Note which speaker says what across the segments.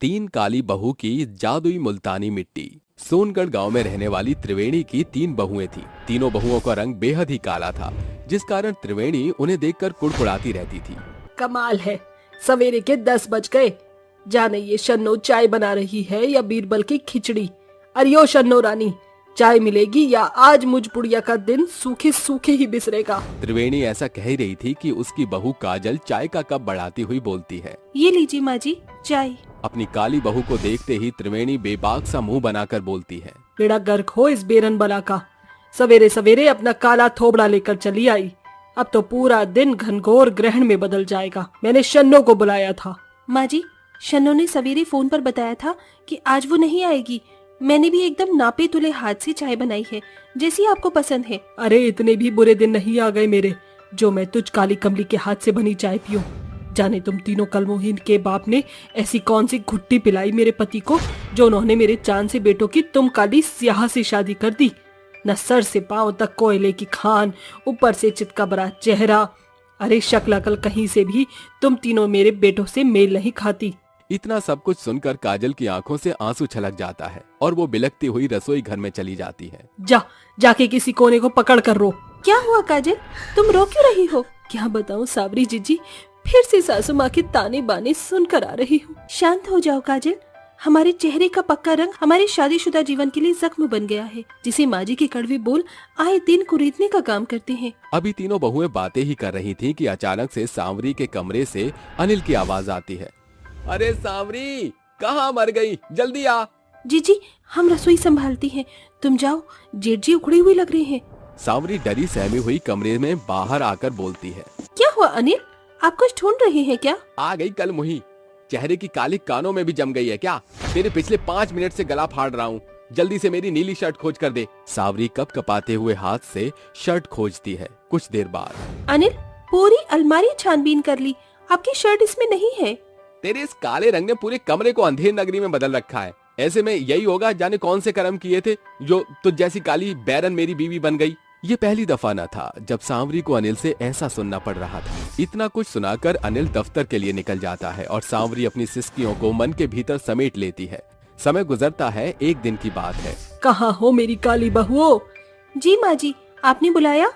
Speaker 1: तीन काली बहू की जादुई मुल्तानी मिट्टी। सोनगढ़ गांव में रहने वाली त्रिवेणी की तीन बहुएं थीं। तीनों बहुओं का रंग बेहद ही काला था, जिस कारण त्रिवेणी उन्हें देखकर कुड़कुड़ाती रहती थी।
Speaker 2: कमाल है, सवेरे के 10 बज गए। जाने ये शन्नो चाय बना रही है या बीरबल की खिचड़ी। अरियो शन्नो रानी, चाय मिलेगी या आज मुझ पुड़िया का दिन सूखे सूखे ही बिसरेगा।
Speaker 1: त्रिवेणी ऐसा कह ही रही थी कि उसकी बहू काजल चाय का कप बढ़ाती हुई बोलती है,
Speaker 3: ये लीजिए माँ जी चाय।
Speaker 1: अपनी काली बहू को देखते ही त्रिवेणी बेबाक सा मुंह बनाकर बोलती है,
Speaker 2: बेड़ा गर्क हो इस बेरन बला का, सवेरे सवेरे अपना काला थोबड़ा लेकर चली आई। अब तो पूरा दिन घनघोर ग्रहण में बदल जाएगा। मैंने शन्नो को बुलाया था।
Speaker 3: माँ जी, शन्नो ने सवेरे फोन पर बताया था कि आज वो नहीं आएगी। मैंने भी एकदम नापे तुले हाथ से चाय बनाई है, जैसी आपको पसंद है।
Speaker 2: अरे इतने भी बुरे दिन नहीं आ गए मेरे, जो मैं तुझ काली कमली के हाथ से बनी चाय पीऊं। जाने तुम तीनों कलमोहीन के बाप ने ऐसी कौन सी घुट्टी पिलाई मेरे पति को, जो उन्होंने मेरे चांद से बेटों की तुम काली स्याह से शादी कर दी। न सर से पांव तक कोयले की खान, ऊपर से चितका बरा चेहरा। अरे शक्ल अकल कहीं से भी तुम तीनों मेरे बेटों से मेल नहीं खाती।
Speaker 1: इतना सब कुछ सुनकर काजल की आंखों से आंसू छलक जाता है और वो बिलखती हुई रसोई घर में चली जाती है।
Speaker 2: जाके किसी कोने को पकड़ कर रो।
Speaker 3: क्या हुआ काजल, तुम रो क्यों रही हो?
Speaker 2: क्या बताऊं सावरी जीजी, फिर से सासू माँ के ताने बाने सुनकर आ रही हूँ।
Speaker 3: शांत हो जाओ काजल, हमारे चेहरे का पक्का रंग हमारे शादीशुदा जीवन के लिए जख्म बन गया है, जिसे माँ जी के कड़वे बोल आए दिन कुरीदने का काम करते हैं।
Speaker 1: अभी तीनों बहुएं बातें ही कर रही थीं कि अचानक से सांवरी के कमरे से अनिल की आवाज आती है। अरे सांवरी, कहाँ मर गई, जल्दी आ।
Speaker 3: जी हम रसोई संभालती हैं, तुम जाओ, जेठ जी उखड़ी हुई लग रहे हैं।
Speaker 1: सांवरी डरी सहमी हुई कमरे में बाहर आकर बोलती है,
Speaker 3: क्या हुआ अनिल, आप कुछ ढूंढ रहे हैं क्या?
Speaker 1: आ गई कल मुही, चेहरे की काली कानों में भी जम गई है क्या? तेरे पिछले 5 मिनट से गला फाड़ रहा हूँ, जल्दी से मेरी नीली शर्ट खोज कर दे। सांवरी कप कपाते हुए हाथ से शर्ट खोजती है। कुछ देर बाद,
Speaker 3: अनिल पूरी अलमारी छानबीन कर ली, आपकी शर्ट इसमें नहीं है।
Speaker 1: तेरे इस काले रंग ने पूरे कमरे को अंधेर नगरी में बदल रखा है। ऐसे में यही होगा, जाने कौन से कर्म किए थे जो तुझ जैसी काली बैरन मेरी बीवी बन गई। ये पहली दफा न था जब सांवरी को अनिल से ऐसा सुनना पड़ रहा था। इतना कुछ सुनाकर अनिल दफ्तर के लिए निकल जाता है और सांवरी अपनी सिसकियों को मन के भीतर समेट लेती है। समय गुजरता है, एक दिन की बात है।
Speaker 2: कहाँ हो मेरी काली बहुओं?
Speaker 3: जी माँ जी, आपने बुलाया?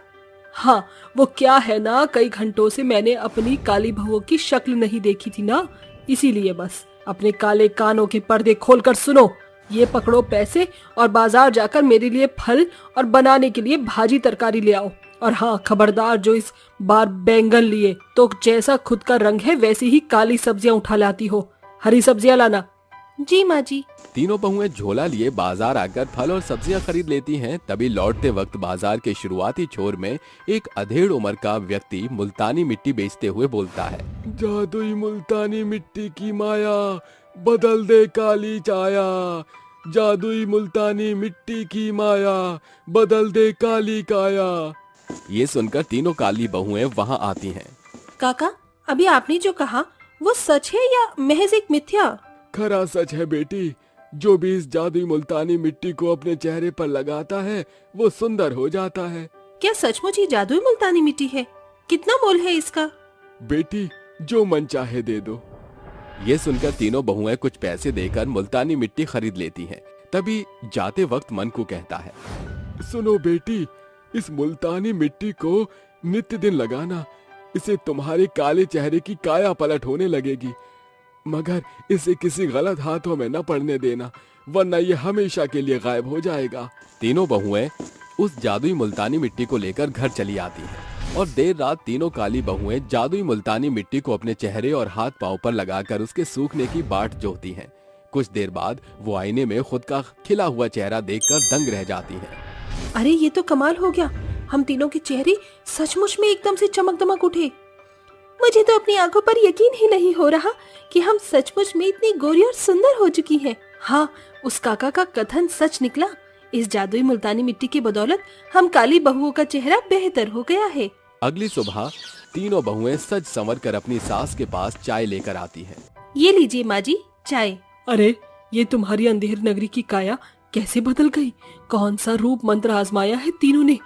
Speaker 2: हाँ, वो क्या है ना, कई घंटों से मैंने अपनी काली बहुओं की शक्ल नहीं देखी थी ना, इसीलिए बस अपने काले कानों के पर्दे खोलकर सुनो। ये पकड़ो पैसे और बाजार जाकर मेरे लिए फल और बनाने के लिए भाजी तरकारी ले आओ। और हाँ खबरदार, जो इस बार बैंगन लिए तो जैसा खुद का रंग है वैसी ही काली सब्जियां उठा लाती हो। हरी सब्जियां लाना।
Speaker 3: जी माँ जी।
Speaker 1: तीनों बहुएं झोला लिए बाजार आकर फल और सब्जियां खरीद लेती हैं। तभी लौटते वक्त बाजार के शुरुआती छोर में एक अधेड़ उम्र का व्यक्ति मुल्तानी मिट्टी बेचते हुए बोलता है, जादुई मुल्तानी मिट्टी की माया, बदल दे काली चाया। जादुई मुल्तानी मिट्टी की माया, बदल दे काली काया। ये सुनकर तीनों काली बहुएं वहाँ आती हैं।
Speaker 3: काका, अभी आपने जो कहा वो सच है या महज एक मिथ्या?
Speaker 1: खरा सच है बेटी, जो भी इस जादुई मुल्तानी मिट्टी को अपने चेहरे पर लगाता है वो सुंदर हो जाता है।
Speaker 3: क्या सचमुच ही जादुई मुल्तानी मिट्टी है? कितना मोल है इसका?
Speaker 1: बेटी, जो मन चाहे दे दो। ये सुनकर तीनों बहुएं कुछ पैसे देकर मुल्तानी मिट्टी खरीद लेती हैं। तभी जाते वक्त मन को कहता है, सुनो बेटी, इस मुल्तानी मिट्टी को नित्य दिन लगाना, इसे तुम्हारे काले चेहरे की काया पलट होने लगेगी। मगर इसे किसी गलत हाथों में न पड़ने देना, वरना ये हमेशा के लिए गायब हो जाएगा। तीनों बहुएं उस जादुई मुल्तानी मिट्टी को लेकर घर चली आती हैं और देर रात तीनों काली बहुएं जादुई मुल्तानी मिट्टी को अपने चेहरे और हाथ पांव पर लगाकर उसके सूखने की बाट जोहती हैं। कुछ देर बाद वो आईने में खुद का खिला हुआ चेहरा देखकर दंग रह जाती हैं।
Speaker 3: अरे ये तो कमाल हो गया, हम तीनों के चेहरे सचमुच में एकदम से चमक दमक उठे। मुझे तो अपनी आंखों पर यकीन ही नहीं हो रहा कि हम सचमुच में इतनी गोरी और सुंदर हो चुकी हैं। हाँ, उस काका का कथन सच निकला। इस जादुई मुल्तानी मिट्टी की बदौलत हम काली बहुओं का चेहरा बेहतर हो गया है।
Speaker 1: अगली सुबह तीनों बहुएं सज संवर कर अपनी सास के पास चाय लेकर आती हैं।
Speaker 3: ये लीजिए माँ जी चाय।
Speaker 2: अरे ये तुम्हारी अंधेर नगरी की काया कैसे बदल गई? कौन सा रूप मंत्र आजमाया है तीनों ने,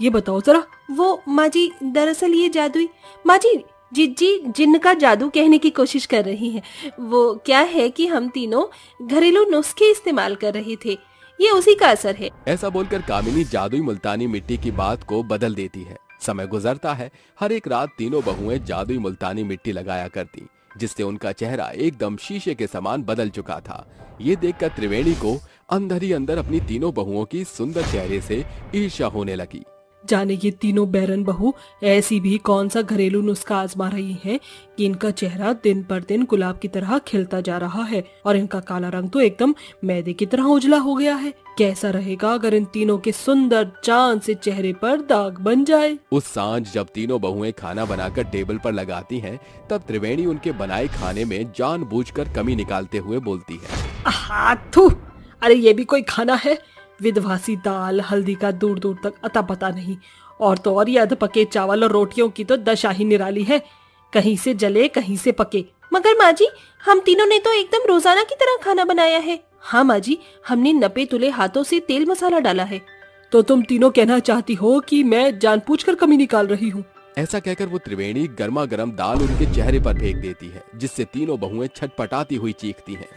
Speaker 2: ये बताओ जरा।
Speaker 3: वो माँ जी, दरअसल ये जादुई, माँ जी जिज्जी जिन्न का जादू कहने की कोशिश कर रही है। वो क्या है कि हम तीनों घरेलू नुस्खे इस्तेमाल कर रहे थे, ये उसी का असर है।
Speaker 1: ऐसा बोलकर कामिनी जादुई मुल्तानी मिट्टी की बात को बदल देती है। समय गुजरता है। हर एक रात तीनों बहुएं जादुई मुल्तानी मिट्टी लगाया करती, जिससे उनका चेहरा एकदम शीशे के समान बदल चुका था। ये देखकर त्रिवेणी को अंदर ही अंदर अपनी तीनों बहुओं की सुंदर चेहरे से ईर्ष्या होने लगी।
Speaker 2: जाने ये तीनों बैरन बहू ऐसी भी कौन सा घरेलू नुस्खा आजमा रही हैं कि इनका चेहरा दिन पर दिन गुलाब की तरह खिलता जा रहा है और इनका काला रंग तो एकदम मैदे की तरह उजला हो गया है। कैसा रहेगा अगर इन तीनों के सुंदर चांद से चेहरे पर दाग बन जाए।
Speaker 1: उस सांझ जब तीनों बहुएं खाना बनाकर टेबल पर लगाती हैं, तब त्रिवेणी उनके बनाए खाने में जानबूझकर कमी निकालते हुए बोलती है,
Speaker 2: थू, अरे ये भी कोई खाना है? विधवासी दाल हल्दी का दूर दूर तक अता पता नहीं, और तो और ये अधपके चावल और रोटियों की तो दशा ही निराली है, कहीं से जले कहीं से पके।
Speaker 3: मगर माँ जी, हम तीनों ने तो एकदम रोजाना की तरह खाना बनाया है। हाँ माँ जी, हमने नपे तुले हाथों से तेल मसाला डाला है।
Speaker 2: तो तुम तीनों कहना चाहती हो कि मैं जानबूझकर कमी निकाल रही हूँ?
Speaker 1: ऐसा कहकर वो त्रिवेणी गर्मा गर्म दाल उनके चेहरे पर फेंक देती है, जिससे तीनों बहुएं छटपटाती हुई चीखती हैं।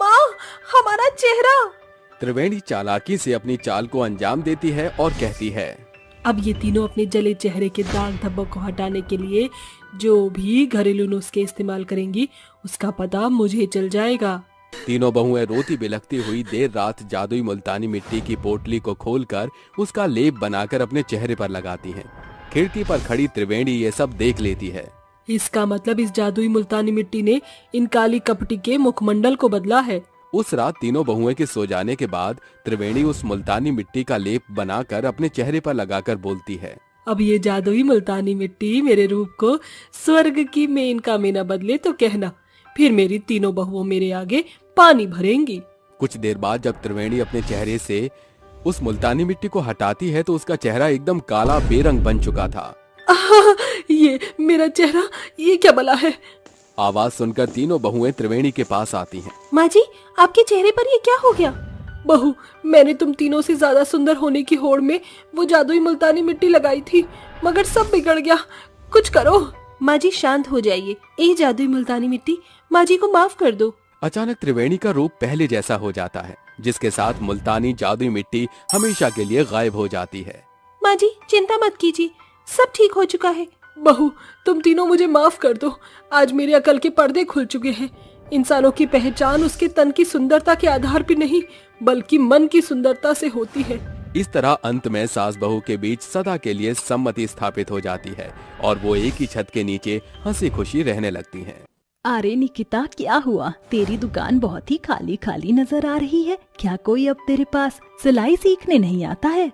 Speaker 3: माँ, हमारा चेहरा।
Speaker 1: त्रिवेणी चालाकी से अपनी चाल को अंजाम देती है और कहती है,
Speaker 2: अब ये तीनों अपने जले चेहरे के दाग धब्बों को हटाने के लिए जो भी घरेलू नुस्खे इस्तेमाल करेंगी उसका पता मुझे चल जाएगा।
Speaker 1: तीनों बहुएं रोती बिलखती हुई देर रात जादुई मुल्तानी मिट्टी की पोटली को खोलकर उसका लेप बनाकर अपने चेहरे पर लगाती हैं। खिड़की पर खड़ी त्रिवेणी ये सब देख लेती है।
Speaker 2: इसका मतलब इस जादुई मुल्तानी मिट्टी ने इन काली कपटी के मुखमंडल को बदला है।
Speaker 1: उस रात तीनों बहुएं के सो जाने के बाद त्रिवेणी उस मुल्तानी मिट्टी का लेप बनाकर अपने चेहरे पर लगाकर बोलती है,
Speaker 2: अब ये जादुई मुल्तानी मिट्टी मेरे रूप को स्वर्ग की मेन का मेना बदले तो कहना, फिर मेरी तीनों बहुओं मेरे आगे पानी भरेंगी।
Speaker 1: कुछ देर बाद जब त्रिवेणी अपने चेहरे से उस मुल्तानी मिट्टी को हटाती है तो उसका चेहरा एकदम काला बेरंग बन चुका था।
Speaker 2: ये मेरा चेहरा, ये क्या बला है?
Speaker 1: आवाज सुनकर तीनों बहुएं त्रिवेणी के पास आती हैं।
Speaker 3: माँ जी, आपके चेहरे पर ये क्या हो गया?
Speaker 2: बहू, मैंने तुम तीनों से ज्यादा सुंदर होने की होड़ में वो जादुई मुल्तानी मिट्टी लगाई थी, मगर सब बिगड़ गया, कुछ करो।
Speaker 3: माँ जी शांत हो जाइए। ए जादुई मुल्तानी मिट्टी, माँ जी को माफ कर दो।
Speaker 1: अचानक त्रिवेणी का रूप पहले जैसा हो जाता है, जिसके साथ मुल्तानी जादुई मिट्टी हमेशा के लिए गायब हो जाती है।
Speaker 3: माँ जी चिंता मत कीजिए, सब ठीक हो चुका है।
Speaker 2: बहू, तुम तीनों मुझे माफ कर दो। आज मेरे अकल के पर्दे खुल चुके हैं। इंसानों की पहचान उसके तन की सुंदरता के आधार पर नहीं, बल्कि मन की सुंदरता से होती है।
Speaker 1: इस तरह अंत में सास बहू के बीच सदा के लिए सम्मति स्थापित हो जाती है और वो एक ही छत के नीचे हंसी खुशी रहने लगती हैं।
Speaker 4: अरे निकिता, क्या हुआ? तेरी दुकान बहुत ही खाली खाली नजर आ रही है। क्या कोई अब तेरे पास सिलाई सीखने नहीं आता है?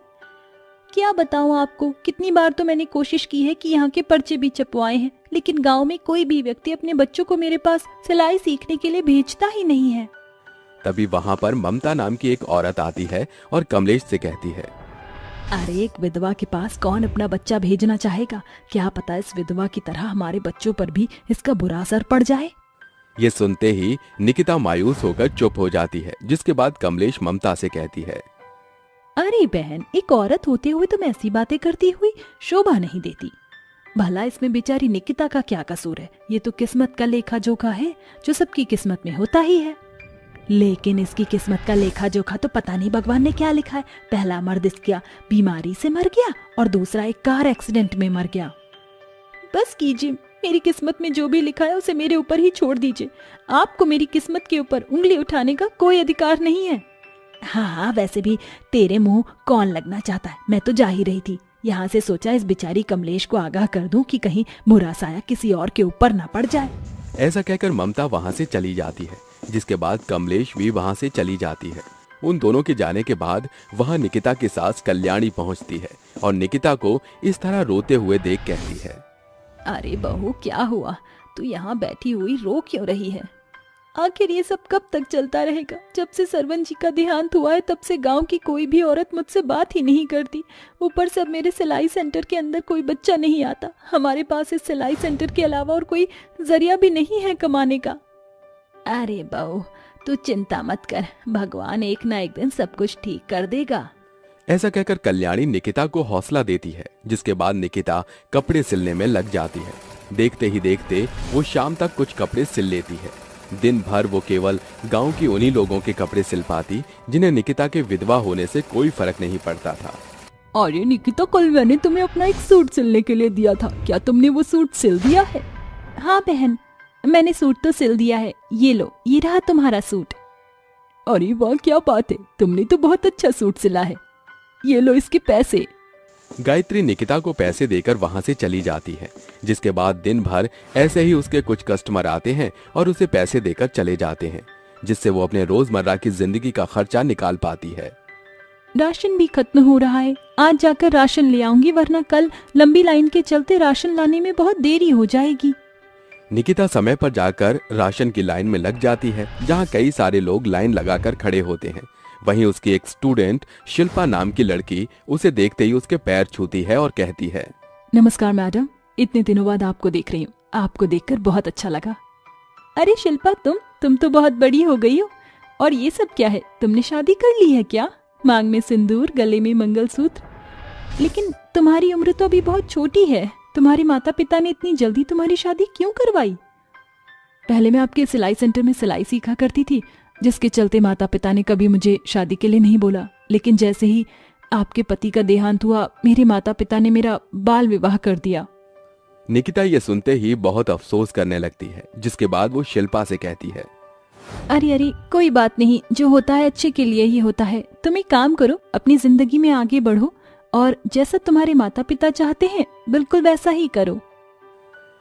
Speaker 4: क्या बताऊं आपको, कितनी बार तो मैंने कोशिश की है कि यहाँ के पर्चे भी छपवाए हैं, लेकिन गांव में कोई भी व्यक्ति अपने बच्चों को मेरे पास सिलाई सीखने के लिए भेजता ही नहीं है।
Speaker 1: तभी वहाँ पर ममता नाम की एक औरत आती है और कमलेश से कहती है,
Speaker 4: अरे एक विधवा के पास कौन अपना बच्चा भेजना चाहेगा? क्या पता इस विधवा की तरह हमारे बच्चों पर भी इसका बुरा असर पड़ जाए।
Speaker 1: ये सुनते ही निकिता मायूस होकर चुप हो जाती है, जिसके बाद कमलेश ममता से कहती है,
Speaker 4: अरे बहन, एक औरत होते हुए तुम ऐसी बातें करती हुई शोभा नहीं देती। भला इसमें बेचारी निकिता का क्या कसूर है? ये तो किस्मत का लेखा जोखा है जो सबकी किस्मत में होता ही है। लेकिन इसकी किस्मत का लेखा जोखा तो पता नहीं भगवान ने क्या लिखा है। पहला मर्द इसका बीमारी से मर गया और दूसरा एक कार एक्सीडेंट में मर गया। बस कीजिए, मेरी किस्मत में जो भी लिखा है उसे मेरे ऊपर ही छोड़ दीजिए। आपको मेरी किस्मत के ऊपर उंगली उठाने का कोई अधिकार नहीं है। हाँ, वैसे भी तेरे मुंह कौन लगना चाहता है? मैं तो जा ही रही थी। यहाँ से सोचा इस बेचारी कमलेश को आगाह कर दूं कि कहीं बुरा साया किसी और के ऊपर न पड़ जाए।
Speaker 1: ऐसा कहकर ममता वहाँ से चली जाती है, जिसके बाद कमलेश भी वहाँ से चली जाती है। उन दोनों के जाने के बाद वहाँ निकिता की सास कल्याणी पहुँचती है और निकिता को इस तरह रोते हुए देख कहती है,
Speaker 4: अरे बहू, क्या हुआ? तू यहाँ बैठी हुई रो क्यों रही है? आखिर ये सब कब तक चलता रहेगा? जब से सरवन जी का देहांत हुआ है तब से गांव की कोई भी औरत मुझसे बात ही नहीं करती। ऊपर से अब मेरे सिलाई सेंटर के अंदर कोई बच्चा नहीं आता। हमारे पास इस सिलाई सेंटर के अलावा और कोई जरिया भी नहीं है कमाने का। अरे बहू, तू चिंता मत कर, भगवान एक ना एक दिन सब कुछ ठीक कर देगा।
Speaker 1: ऐसा कहकर कल्याणी निकिता को हौसला देती है, जिसके बाद निकिता कपड़े सिलने में लग जाती है। देखते ही देखते वो शाम तक कुछ कपड़े सिल लेती है। दिन भर वो केवल गांव की उन्हीं लोगों के कपड़े सिल पाती जिन्हें निकिता के विधवा होने से कोई फर्क नहीं पड़ता था।
Speaker 4: अरे निकिता, कल मैंने तुम्हें अपना एक सूट सिलने के लिए दिया था, क्या तुमने वो सूट सिल दिया है? हाँ बहन, मैंने सूट तो सिल दिया है। ये लो, ये रहा तुम्हारा सूट। अरे वाह, क्या बात है, तुमने तो बहुत अच्छा सूट सिला है। ये लो इसके पैसे।
Speaker 1: गायत्री निकिता को पैसे देकर वहां से चली जाती है, जिसके बाद दिन भर ऐसे ही उसके कुछ कस्टमर आते हैं और उसे पैसे देकर चले जाते हैं, जिससे वो अपने रोजमर्रा की जिंदगी का खर्चा निकाल पाती है।
Speaker 4: राशन भी खत्म हो रहा है, आज जाकर राशन ले आऊंगी, वरना कल लंबी लाइन के चलते राशन लाने में बहुत देरी हो जाएगी।
Speaker 1: निकिता समय पर जाकर राशन की लाइन में लग जाती है, जहां कई सारे लोग लाइन लगाकर खड़े होते हैं। वहीं उसकी एक स्टूडेंट शिल्पा नाम की लड़की उसे देखते ही उसके पैर छूती है और कहती है,
Speaker 4: नमस्कार मैडम, इतने दिनों बाद आपको देख रही हूँ, आपको देखकर बहुत अच्छा लगा। अरे शिल्पा, तुम तो बहुत बड़ी हो गई हो। और ये सब क्या है, तुमने शादी कर ली है क्या? मांग में सिंदूर, गले में मंगलसूत्र। लेकिन तुम्हारी उम्र तो अभी बहुत छोटी है, तुम्हारे माता पिता ने इतनी जल्दी तुम्हारी शादी क्यों करवाई? पहले मैं आपके सिलाई सेंटर में सिलाई सीखा करती थी, जिसके चलते माता पिता ने कभी मुझे शादी के लिए नहीं बोला। लेकिन जैसे ही आपके पति का देहांत हुआ, मेरे माता पिता ने मेरा बाल विवाह कर दिया।
Speaker 1: निकिता ये सुनते ही बहुत अफसोस करने लगती है, जिसके बाद वो शिल्पा से कहती है,
Speaker 4: अरे कोई बात नहीं, जो होता है अच्छे के लिए ही होता है। तुम एक काम करो, अपनी जिंदगी में आगे बढ़ो और जैसा तुम्हारे माता पिता चाहते हैं बिल्कुल वैसा ही करो।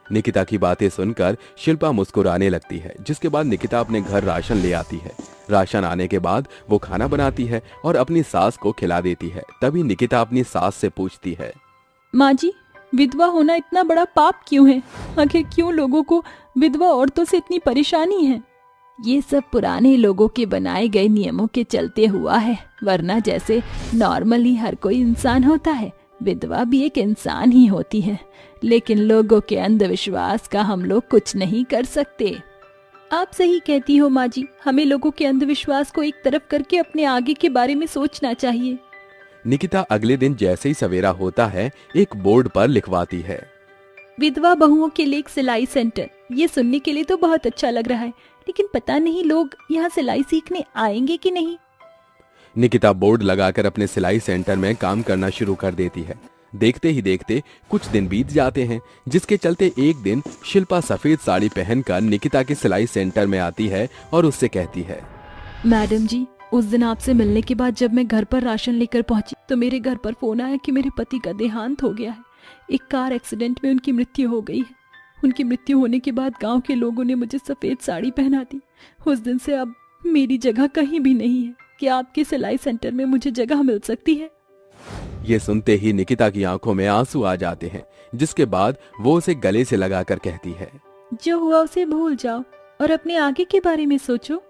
Speaker 1: निकिता की बातें सुनकर शिल्पा मुस्कुराने लगती है, जिसके बाद निकिता अपने घर राशन ले आती है। राशन आने के बाद वो खाना बनाती है और अपनी सास को खिला देती है। तभी निकिता अपनी सास से पूछती है,
Speaker 4: माँ जी, विधवा होना इतना बड़ा पाप क्यों है? आखिर क्यों लोगों को विधवा औरतों से इतनी परेशानी है? ये सब पुराने लोगों के बनाए गए नियमों के चलते हुआ है, वरना जैसे नॉर्मली हर कोई इंसान होता है, विधवा भी एक इंसान ही होती है। लेकिन लोगों के अंधविश्वास का हम लोग कुछ नहीं कर सकते। आप सही कहती हो माँ जी, हमें लोगों के अंधविश्वास को एक तरफ करके अपने आगे के बारे में सोचना चाहिए।
Speaker 1: निकिता अगले दिन जैसे ही सवेरा होता है, एक बोर्ड पर लिखवाती है,
Speaker 4: विधवा बहुओं के लिए एक सिलाई सेंटर। ये सुनने के लिए तो बहुत अच्छा लग रहा है, लेकिन पता नहीं लोग यहाँ सिलाई सीखने आएंगे कि नहीं।
Speaker 1: निकिता बोर्ड लगाकर अपने सिलाई सेंटर में काम करना शुरू कर देती है। देखते ही देखते कुछ दिन बीत जाते हैं, जिसके चलते एक दिन शिल्पा सफेद साड़ी पहनकर निकिता के सिलाई सेंटर में आती है और उससे कहती है,
Speaker 4: मैडम जी, उस दिन आपसे मिलने के बाद जब मैं घर पर राशन लेकर पहुंची तो मेरे घर पर फोन आया कि मेरे पति का देहांत हो गया है। एक कार एक्सीडेंट में उनकी मृत्यु हो गई है। उनकी मृत्यु होने के बाद गांव के लोगों ने मुझे सफेद साड़ी पहना दी। उस दिन से अब मेरी जगह कहीं भी नहीं है। क्या आपके सिलाई सेंटर में मुझे जगह मिल सकती है?
Speaker 1: ये सुनते ही निकिता की आंखों में आंसू आ जाते हैं, जिसके बाद वो उसे गले से लगाकर कहती है,
Speaker 4: जो हुआ उसे भूल जाओ और अपने आगे के बारे में सोचो।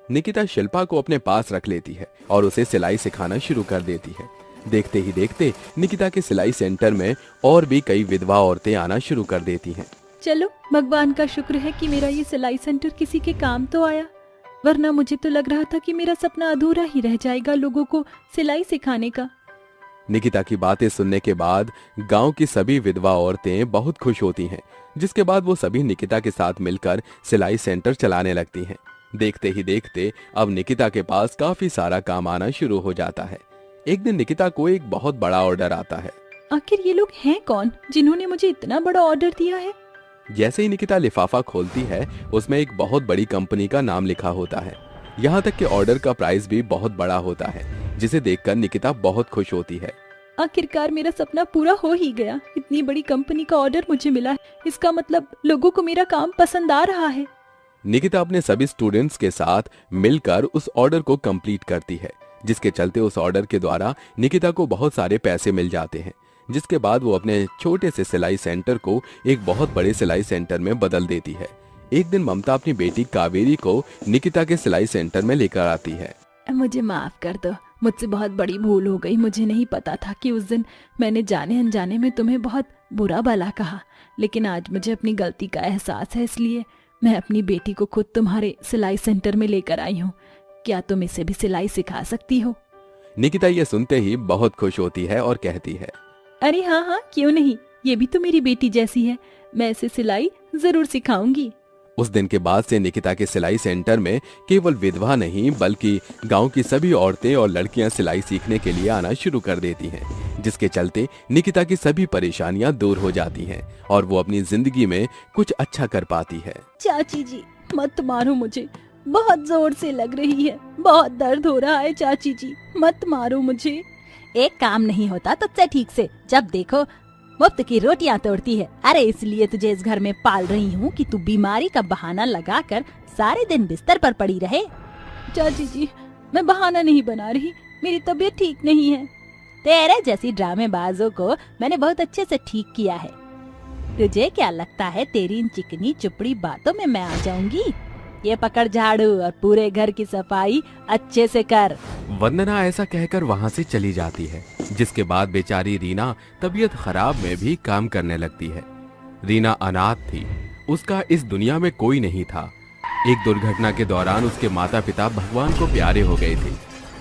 Speaker 1: निकिता शिल्पा को अपने पास रख लेती है और उसे सिलाई सिखाना शुरू कर देती है। देखते ही देखते निकिता के सिलाई सेंटर में और भी कई विधवा औरतें आना शुरू कर देती हैं।
Speaker 4: चलो, भगवान का शुक्र है कि मेरा ये सिलाई सेंटर किसी के काम तो आया, वरना मुझे तो लग रहा था कि मेरा सपना अधूरा ही रह जाएगा लोगों को सिलाई सिखाने का।
Speaker 1: निकिता की बातें सुनने के बाद गांव की सभी विधवा औरतें बहुत खुश होती हैं, जिसके बाद वो सभी निकिता के साथ मिलकर सिलाई सेंटर चलाने लगती हैं। देखते ही देखते अब निकिता के पास काफी सारा काम आना शुरू हो जाता है। एक दिन निकिता को एक बहुत बड़ा ऑर्डर आता है।
Speaker 4: आखिर ये लोग हैं कौन जिन्होंने मुझे इतना बड़ा ऑर्डर दिया है?
Speaker 1: जैसे ही निकिता लिफाफा खोलती है, उसमें एक बहुत बड़ी कंपनी का नाम लिखा होता है। यहाँ तक कि ऑर्डर का प्राइस भी बहुत बड़ा होता है, जिसे देखकर निकिता बहुत खुश होती है।
Speaker 4: आखिरकार मेरा सपना पूरा हो ही गया। इतनी बड़ी कंपनी का ऑर्डर मुझे मिला है, इसका मतलब लोगों को मेरा काम पसंद आ रहा है।
Speaker 1: निकिता अपने सभी स्टूडेंट्स के साथ मिलकर उस ऑर्डर को कंप्लीट करती है, जिसके चलते उस ऑर्डर के द्वारा निकिता को बहुत सारे पैसे मिल जाते हैं, जिसके बाद वो अपने छोटे से सिलाई सेंटर को एक बहुत बड़े सिलाई सेंटर में बदल देती है। एक दिन ममता अपनी बेटी कावेरी को निकिता के सिलाई सेंटर में लेकर आती है।
Speaker 4: मुझे माफ कर दो, मुझसे बहुत बड़ी भूल हो गई। मुझे नहीं पता था कि उस दिन मैंने जाने अनजाने में तुम्हें बहुत बुरा भला कहा, लेकिन आज मुझे अपनी गलती का एहसास है, इसलिए मैं अपनी बेटी को खुद तुम्हारे सिलाई सेंटर में लेकर आई हूँ। क्या तुम इसे भी सिलाई सिखा सकती हो?
Speaker 1: निकिता ये सुनते ही बहुत खुश होती है और कहती है,
Speaker 4: अरे हाँ हाँ, क्यों नहीं, ये भी तो मेरी बेटी जैसी है। मैं इसे सिलाई जरूर सिखाऊंगी।
Speaker 1: उस दिन के बाद से निकिता के सिलाई सेंटर में केवल विधवा नहीं बल्कि गांव की सभी औरतें और लड़कियां सिलाई सीखने के लिए आना शुरू कर देती हैं, जिसके चलते निकिता की सभी परेशानियां दूर हो जाती हैं और वो अपनी जिंदगी में कुछ अच्छा कर पाती है।
Speaker 4: चाची जी मत मारो मुझे, बहुत जोर से लग रही है, बहुत दर्द हो रहा है। चाची जी मत मारो मुझे। एक काम नहीं होता तुझसे ठीक से, जब देखो मुफ्त की रोटियां तोड़ती है। अरे इसलिए तुझे इस घर में पाल रही हूँ कि तू बीमारी का बहाना लगाकर सारे दिन बिस्तर पर पड़ी रहे। चाची जी मैं बहाना नहीं बना रही, मेरी तबीयत ठीक नहीं है। तेरे जैसी ड्रामेबाजों को मैंने बहुत अच्छे से ठीक किया है। तुझे क्या लगता है तेरी इन चिकनी चुपड़ी बातों में मैं आ जाऊंगी? ये पकड़ झाड़ू और पूरे घर की सफाई अच्छे से कर।
Speaker 1: वंदना ऐसा कहकर वहाँ से चली जाती है, जिसके बाद बेचारी रीना तबीयत खराब में भी काम करने लगती है। रीना अनाथ थी, उसका इस दुनिया में कोई नहीं था। एक दुर्घटना के दौरान उसके माता पिता भगवान को प्यारे हो गए थे।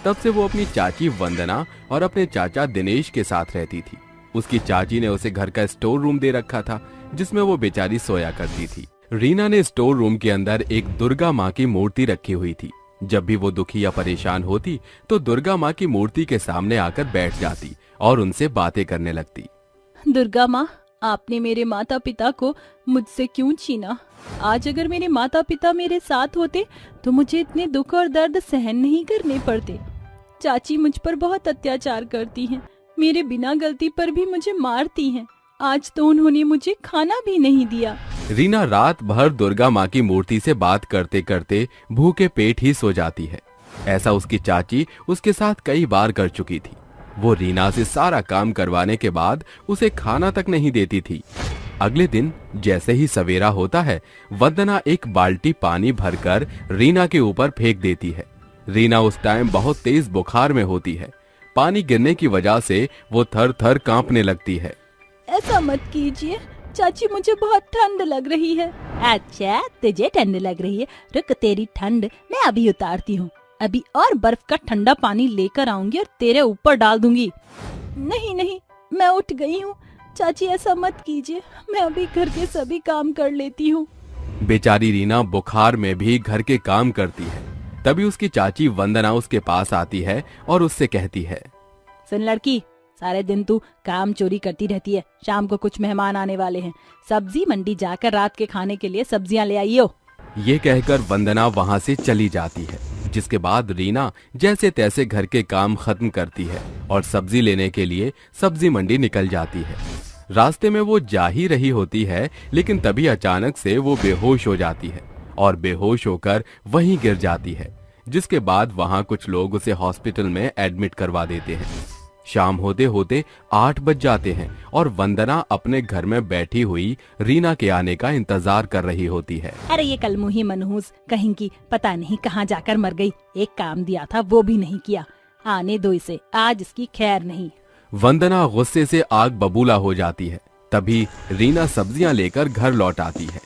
Speaker 1: तब से वो अपनी चाची वंदना और अपने चाचा दिनेश के साथ रहती थी। उसकी चाची ने उसे घर का स्टोर रूम दे रखा था, जिसमें वो बेचारी सोया करती थी। रीना ने स्टोर रूम के अंदर एक दुर्गा माँ की मूर्ति रखी हुई थी। जब भी वो दुखी या परेशान होती तो दुर्गा माँ की मूर्ति के सामने आकर बैठ जाती और उनसे बातें करने लगती।
Speaker 4: दुर्गा माँ, आपने मेरे माता पिता को मुझसे क्यों छीना? आज अगर मेरे माता पिता मेरे साथ होते तो मुझे इतने दुख और दर्द सहन नहीं करने पड़ते। चाची मुझ पर बहुत अत्याचार करती हैं, मेरे बिना गलती पर भी मुझे मारती हैं। आज तो उन्होंने मुझे खाना भी नहीं दिया।
Speaker 1: रीना रात भर दुर्गा माँ की मूर्ति से बात करते करते भूखे पेट ही सो जाती है। ऐसा उसकी चाची उसके साथ कई बार कर चुकी थी। वो रीना से सारा काम करवाने के बाद उसे खाना तक नहीं देती थी। अगले दिन जैसे ही सवेरा होता है, वंदना एक बाल्टी पानी भरकर रीना के ऊपर फेंक देती है। रीना उस टाइम बहुत तेज बुखार में होती है। पानी गिरने की वजह से वो थर थर कांपने लगती है।
Speaker 4: ऐसा मत कीजिए चाची, मुझे बहुत ठंड लग रही है। अच्छा तुझे ठंड लग रही है, रुक तेरी ठंड मैं अभी उतारती हूँ। अभी और बर्फ का ठंडा पानी लेकर आऊंगी और तेरे ऊपर डाल दूंगी। नहीं नहीं मैं उठ गई हूँ चाची, ऐसा मत कीजिए, मैं अभी घर के सभी काम कर लेती हूँ।
Speaker 1: बेचारी रीना बुखार में भी घर के काम करती है। तभी उसकी चाची वंदना उसके पास आती है और उससे कहती है,
Speaker 4: सुन लड़की, सारे दिन तू काम चोरी करती रहती है। शाम को कुछ मेहमान आने वाले हैं, सब्जी मंडी जाकर रात के खाने के लिए सब्जियां ले आइयो।
Speaker 1: ये कहकर वंदना वहाँ से चली जाती है, जिसके बाद रीना जैसे तैसे घर के काम खत्म करती है और सब्जी लेने के लिए सब्जी मंडी निकल जाती है। रास्ते में वो जा ही रही होती है, लेकिन तभी अचानक से वो बेहोश हो जाती है और बेहोश होकर वहीं गिर जाती है, जिसके बाद वहाँ कुछ लोग उसे हॉस्पिटल में एडमिट करवा देते हैं। शाम होते होते 8 बज जाते हैं और वंदना अपने घर में बैठी हुई रीना के आने का इंतजार कर रही होती है।
Speaker 4: अरे ये कल मुही मनहूस कहीं की पता नहीं कहाँ जाकर मर गई। एक काम दिया था वो भी नहीं किया। आने दो इसे, आज इसकी खैर नहीं।
Speaker 1: वंदना गुस्से से आग बबूला हो जाती है। तभी रीना सब्जियां लेकर घर लौट आती है।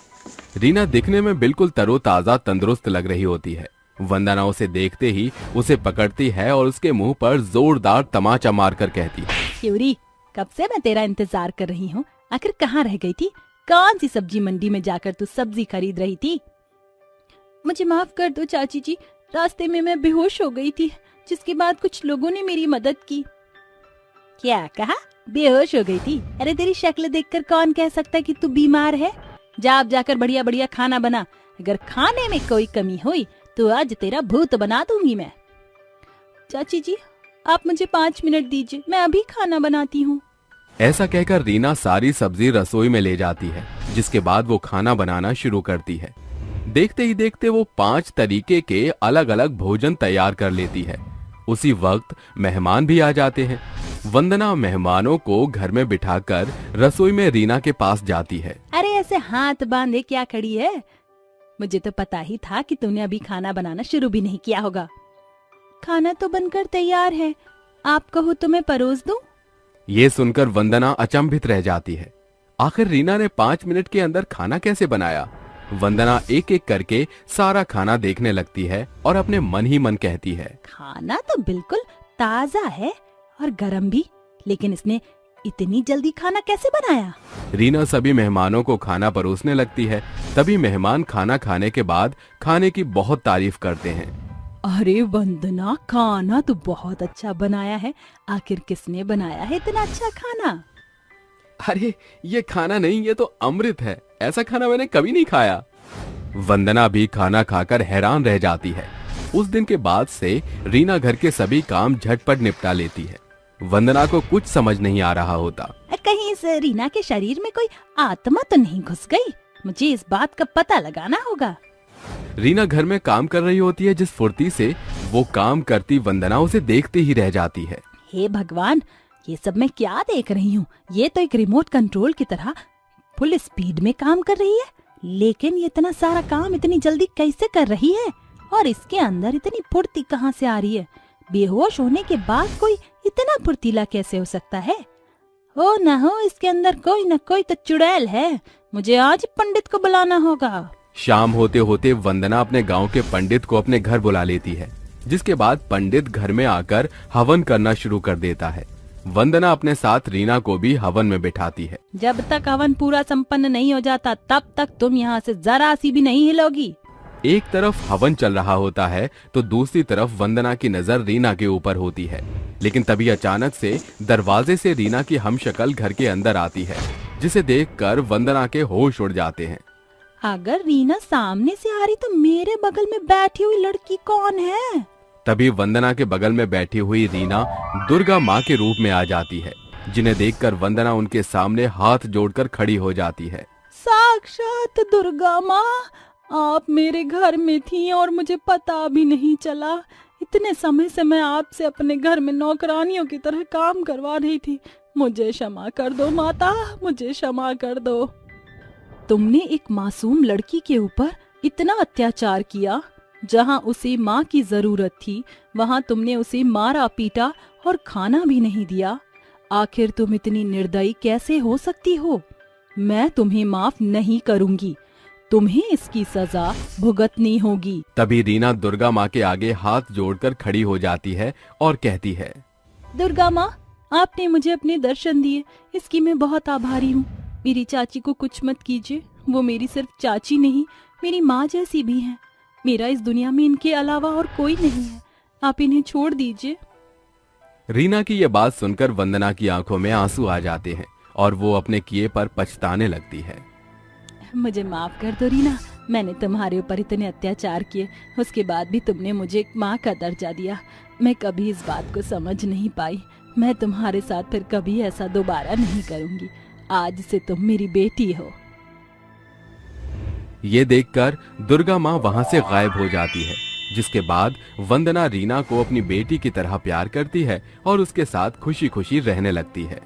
Speaker 1: रीना दिखने में बिल्कुल तरोताजा तंदुरुस्त लग रही होती है। वंदना उसे देखते ही उसे पकड़ती है और उसके मुंह पर जोरदार तमाचा मारकर कहती है,
Speaker 4: क्यूरी, कब से मैं तेरा इंतजार कर रही हूँ। आखिर कहाँ रह गई थी? कौन सी सब्जी मंडी में जाकर तू सब्जी खरीद रही थी? मुझे माफ कर दो चाची जी, रास्ते में मैं बेहोश हो गई थी, जिसके बाद कुछ लोगों ने मेरी मदद की। क्या कहा? बेहोश हो गई थी? अरे तेरी शक्ल देखकर कौन कह सकता है कि तू बीमार है? जा अब जाकर बढ़िया बढ़िया खाना बना। अगर खाने में कोई कमी हुई तो आज तेरा भूत बना दूंगी मैं। चाची जी आप मुझे 5 मिनट दीजिए, मैं अभी खाना बनाती हूँ।
Speaker 1: ऐसा कहकर रीना सारी सब्जी रसोई में ले जाती है, जिसके बाद वो खाना बनाना शुरू करती है। देखते ही देखते वो 5 तरीके के अलग अलग भोजन तैयार कर लेती है। उसी वक्त मेहमान भी आ जाते हैं। वंदना मेहमानों को घर में बिठाकर रसोई में रीना के पास जाती है।
Speaker 4: अरे ऐसे हाथ बांधे क्या खड़ी है? मुझे तो पता ही था कि तूने अभी खाना बनाना शुरू भी नहीं किया होगा। खाना तो बनकर तैयार है, आप कहो तो मैं परोस दूं?
Speaker 1: ये सुनकर वंदना अचंभित रह जाती है। आखिर रीना ने 5 मिनट के अंदर खाना कैसे बनाया? वंदना एक एक करके सारा खाना देखने लगती है और अपने मन ही मन कहती है,
Speaker 4: खाना तो बिल्कुल ताजा है और गरम भी, लेकिन इसने इतनी जल्दी खाना कैसे बनाया?
Speaker 1: रीना सभी मेहमानों को खाना परोसने लगती है। तभी मेहमान खाना खाने के बाद खाने की बहुत तारीफ करते हैं।
Speaker 4: अरे वंदना, खाना तो बहुत अच्छा बनाया है। आखिर किसने बनाया है इतना अच्छा खाना?
Speaker 1: अरे ये खाना नहीं, ये तो अमृत है। ऐसा खाना मैंने कभी नहीं खाया। वंदना भी खाना खाकर हैरान रह जाती है। उस दिन के बाद से रीना घर के सभी काम झटपट निपटा लेती है। वंदना को कुछ समझ नहीं आ रहा होता।
Speaker 4: कहीं इस रीना के शरीर में कोई आत्मा तो नहीं घुस गई? मुझे इस बात का पता लगाना होगा।
Speaker 1: रीना घर में काम कर रही होती है। जिस फुर्ती से वो काम करती वंदना उसे देखते ही रह जाती है।
Speaker 4: हे भगवान, ये सब मैं क्या देख रही हूँ? ये तो एक रिमोट कंट्रोल की तरह फुल स्पीड में काम कर रही है, लेकिन ये इतना सारा काम इतनी जल्दी कैसे कर रही है? और इसके अंदर इतनी फुर्ती कहाँ से आ रही है? बेहोश होने के बाद कोई इतना फुर्तीला कैसे हो सकता है? हो न हो इसके अंदर कोई न कोई तो चुड़ैल है। मुझे आज पंडित को बुलाना होगा।
Speaker 1: शाम होते होते वंदना अपने गांव के पंडित को अपने घर बुला लेती है, जिसके बाद पंडित घर में आकर हवन करना शुरू कर देता है। वंदना अपने साथ रीना को भी हवन में बिठाती है।
Speaker 4: जब तक हवन पूरा संपन्न नहीं हो जाता तब तक तुम यहाँ से जरा सी भी नहीं हिलोगी।
Speaker 1: एक तरफ हवन चल रहा होता है तो दूसरी तरफ वंदना की नजर रीना के ऊपर होती है। लेकिन तभी अचानक से दरवाजे से रीना की हमशक्ल घर के अंदर आती है, जिसे देखकर वंदना के होश उड़ जाते हैं।
Speaker 4: अगर रीना सामने से आ रही तो मेरे बगल में बैठी हुई लड़की कौन है?
Speaker 1: तभी वंदना के बगल में बैठी हुई रीना दुर्गा माँ के रूप में आ जाती है, जिन्हें देखकर वंदना उनके सामने हाथ जोड़कर खड़ी हो जाती है।
Speaker 4: साक्षात दुर्गा माँ, आप मेरे घर में थी और मुझे पता भी नहीं चला। इतने समय से मैं आपसे अपने घर में नौकरानियों की तरह काम करवा रही थी। मुझे क्षमा कर दो माता, मुझे क्षमा कर दो। तुमने एक मासूम लड़की के ऊपर इतना अत्याचार किया। जहां उसे माँ की जरूरत थी वहां तुमने उसे मारा पीटा और खाना भी नहीं दिया। आखिर तुम इतनी निर्दयी कैसे हो सकती हो? मैं तुम्हें माफ नहीं करूंगी। तुम्हें इसकी सजा भुगतनी होगी।
Speaker 1: तभी रीना दुर्गा माँ के आगे हाथ जोड़कर खड़ी हो जाती है और कहती है,
Speaker 4: दुर्गा माँ, आपने मुझे अपने दर्शन दिए, इसकी मैं बहुत आभारी हूँ। मेरी चाची को कुछ मत कीजिए। वो मेरी सिर्फ चाची नहीं, मेरी माँ जैसी भी है। मेरा इस दुनिया में इनके अलावा और कोई नहीं है। आप इन्हें छोड़ दीजिए।
Speaker 1: रीना की ये बात सुनकर वंदना की आंखों में आंसू आ जाते हैं और वो अपने किए पर पछताने लगती है।
Speaker 4: मुझे माफ कर दो रीना, मैंने तुम्हारे ऊपर इतने अत्याचार किए, उसके बाद भी तुमने मुझे एक माँ का दर्जा दिया। मैं कभी इस बात को समझ नहीं पाई। मैं तुम्हारे साथ फिर कभी ऐसा दोबारा नहीं करूंगी। आज से तुम मेरी बेटी हो।
Speaker 1: ये देखकर दुर्गा माँ वहाँ से गायब हो जाती है, जिसके बाद वंदना रीना को अपनी बेटी की तरह प्यार करती है और उसके साथ खुशी खुशी रहने लगती है।